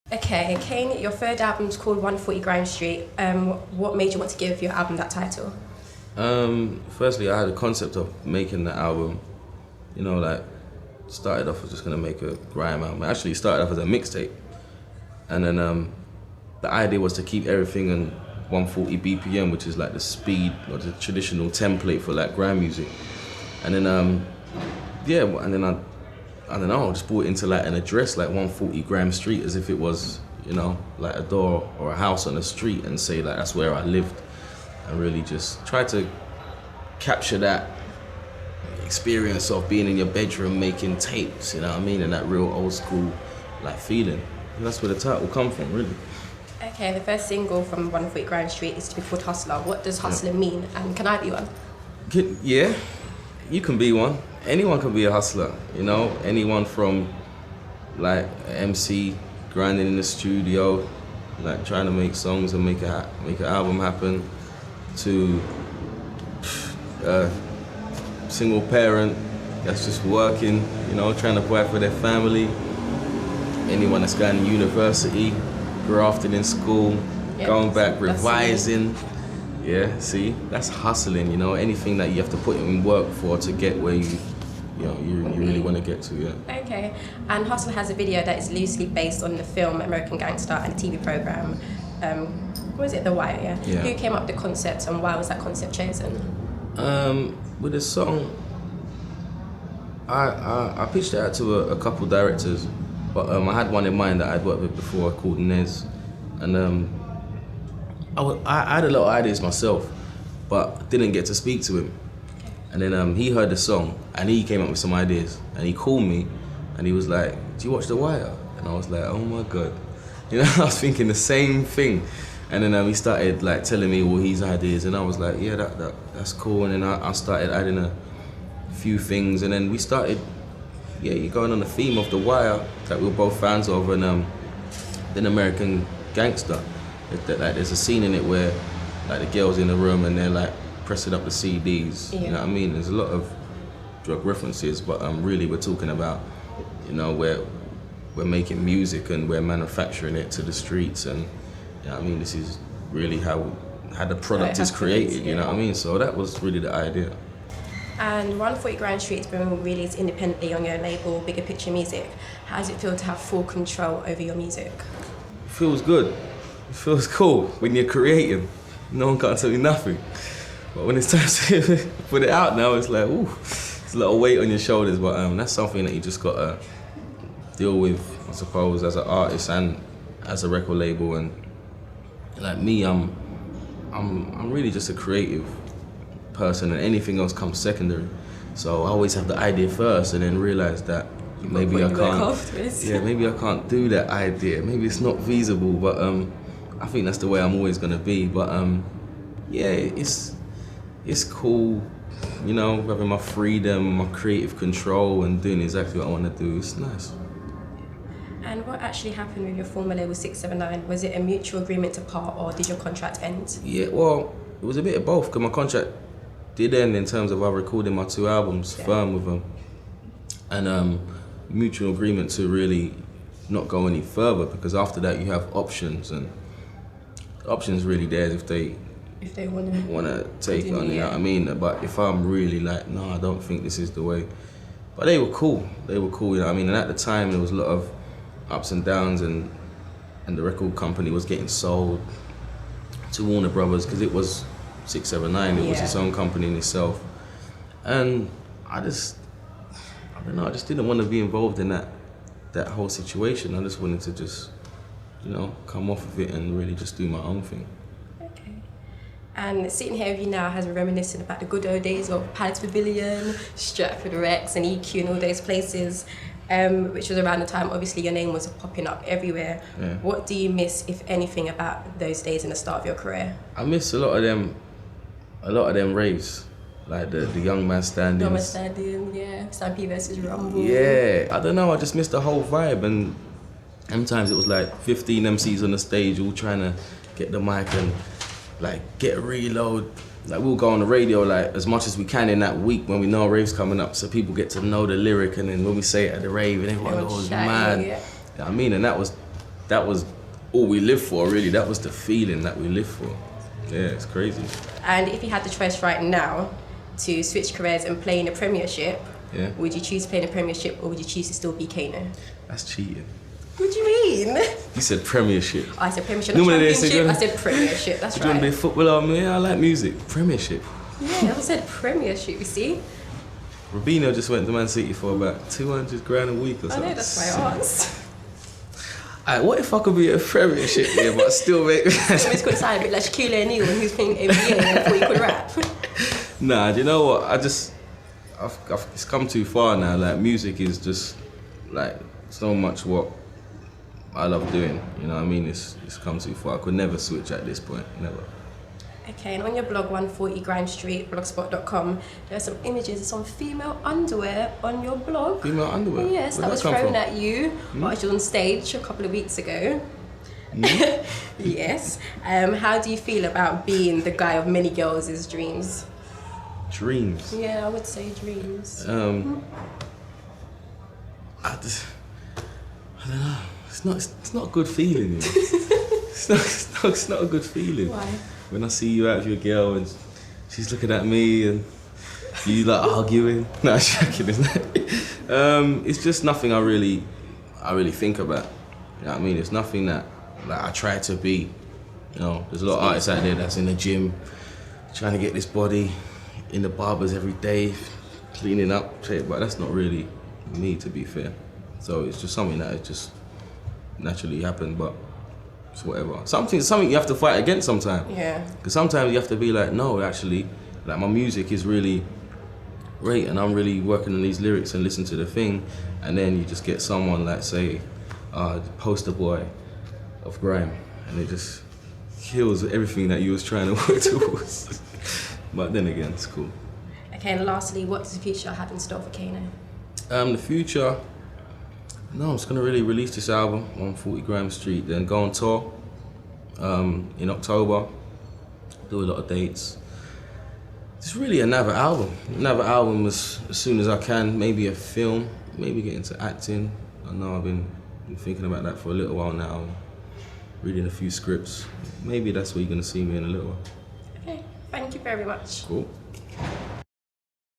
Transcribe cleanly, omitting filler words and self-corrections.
Okay, Kane, your third album's called 140 Grime Street. What made you want to give your album that title? Firstly, I had a concept of making the album, like, started off as just gonna make a grime album. It actually started off as a mixtape. And then the idea was to keep everything in 140 BPM, which is like the speed or the traditional template for like grime music. And then, I don't know, I just brought it into like an address like 140 Grime Street as if it was, like a door or a house on the street, and say like that's where I lived. And really just try to capture that experience of being in your bedroom making tapes, you know what I mean? And that real old school like feeling. And that's where the title come from, really. Okay, the first single from 140 Grime Street is to be called Hustler. What does hustler mean, and can I be one? Yeah, you can be one. Anyone can be a hustler, Anyone from like an MC grinding in the studio, like trying to make songs and make an album happen, to a single parent that's just working, trying to provide for their family. Anyone that's going to university, grafting in school, going back, revising. Yeah, see, that's hustling, anything that you have to put in work for to get where you really want to get to, yeah. Okay, and Hustler has a video that is loosely based on the film American Gangster and the TV program, what was it, The Wire, yeah? Who came up with the concept, and why was that concept chosen? With this song, I pitched it out to a couple directors, but I had one in mind that I'd worked with before called Nez, and I had a lot of ideas myself, but didn't get to speak to him. And then he heard the song, and he came up with some ideas, and he called me, and he was like, "Do you watch The Wire?" And I was like, "Oh my God." I was thinking the same thing. And then he started like telling me all his ideas, and I was like, yeah, that's cool. And then I started adding a few things, and then we started, you're going on the theme of The Wire that we were both fans of, and then American Gangster. Like, there's a scene in it where like the girls in the room and they're like pressing up the CDs. You know what I mean? There's a lot of drug references, but really we're talking about, where we're making music and we're manufacturing it to the streets, and you know what I mean, this is really how the product is created, you know what I mean? So that was really the idea. And 140 Grand Street's been released independently on your label, Bigger Picture Music. How does it feel to have full control over your music? It feels good. It feels cool when you're creating. No one can't tell you nothing. But when it's time to put it out now, it's like, ooh, it's a lot of weight on your shoulders, but that's something that you just gotta deal with, I suppose, as an artist and as a record label. And like me, I'm really just a creative person, and anything else comes secondary. So I always have the idea first, and then realize that maybe I can't. Yeah, maybe I can't do that idea. Maybe it's not feasible, but I think that's the way I'm always gonna be. But it's cool, having my freedom, my creative control, and doing exactly what I want to do. It's nice. And what actually happened with your former label 679? Was it a mutual agreement to part, or did your contract end? Yeah, well, it was a bit of both, because my contract did end in terms of I recorded my 2 albums firm with them, and mutual agreement to really not go any further, because after that you have options, and the options really there if they want to take it on, you know what I mean? But if I'm really like, no, I don't think this is the way. But they were cool, you know what I mean? And at the time there was a lot of ups and downs, and the record company was getting sold to Warner Brothers, because it was 679, it was its own company in itself. And I don't know, I just didn't want to be involved in that whole situation. I just wanted to just, come off of it and really just do my own thing. Okay. And sitting here with you now has been reminiscent about the good old days of Palace Pavilion, Stratford Rex and EQ and all those places, which was around the time, obviously, your name was popping up everywhere. Yeah. What do you miss, if anything, about those days in the start of your career? I miss a lot of them raves, like the Young Man Stand-ins. Young Man Stand-in, yeah. Stampede versus Rumble. Yeah, I don't know, I just missed the whole vibe, and sometimes it was like 15 MCs on the stage all trying to get the mic and like get a reload. Like we'll go on the radio like as much as we can in that week when we know a rave's coming up, so people get to know the lyric, and then when we say it at the rave and everyone goes mad. Yeah. You know what I mean? And that was that was all we lived for, really. That was the feeling that we lived for. Yeah, it's crazy. And if you had the choice right now to switch careers and play in the Premiership, Yeah. would you choose playing the Premiership or would you choose to still be Kano? That's cheating. What do you mean? You said Premiership. I said Premiership, No, not when they say Championship. go- I said Premiership, that's Do you want to be a right. footballer? Man, I like music. Premiership. Yeah, I said Premiership, you see? Rubino just went to Man City for about 200 grand a week or I something. know, that's why I asked. Alright, what if I could be a Premiership here but still make... It's could sound a bit like Shaquille O'Neal when he was playing NBA and before he could rap. Nah, do you know what? It's come too far now. Like, music is just, like, so much what I love doing. You know what I mean? It's come too far. I could never switch at this point. Never. Okay, and on your blog, 140 Grime Street, blogspot.com, there are some images of some female underwear on your blog. Female underwear? Yes, Where'd that was come thrown from? at you while you was on stage a couple of weeks ago. Yes. How do you feel about being the guy of many girls' dreams? Dreams. Yeah, I would say dreams. I don't know. It's not a good feeling. You know? it's not a good feeling. Why? When I see you out with your girl and she's looking at me and you like arguing. No, I'm joking, isn't it? It's just nothing I really think about. You know what I mean? It's nothing that like I try to be. You know, there's a lot of artists out there that's in the gym trying to get this body, in the barbers every day, cleaning up, but that's not really me, to be fair. So it's just something that just naturally happened, but it's whatever. Something you have to fight against sometimes. Yeah. Because sometimes you have to be like, no, actually, like my music is really great and I'm really working on these lyrics and listen to the thing, and then you just get someone like, say, the poster boy of Grime, and it just kills everything that you was trying to work towards. But then again, it's cool. Okay, and lastly, what does the future have in store for Kano? The future, no, I'm just gonna really release this album on 40 Grime Street, then go on tour in October, do a lot of dates. It's really another album as soon as I can, maybe a film, maybe get into acting. I know I've been thinking about that for a little while now, reading a few scripts. Maybe that's where you're gonna see me in a little while. Okay, thank you very much. Cool.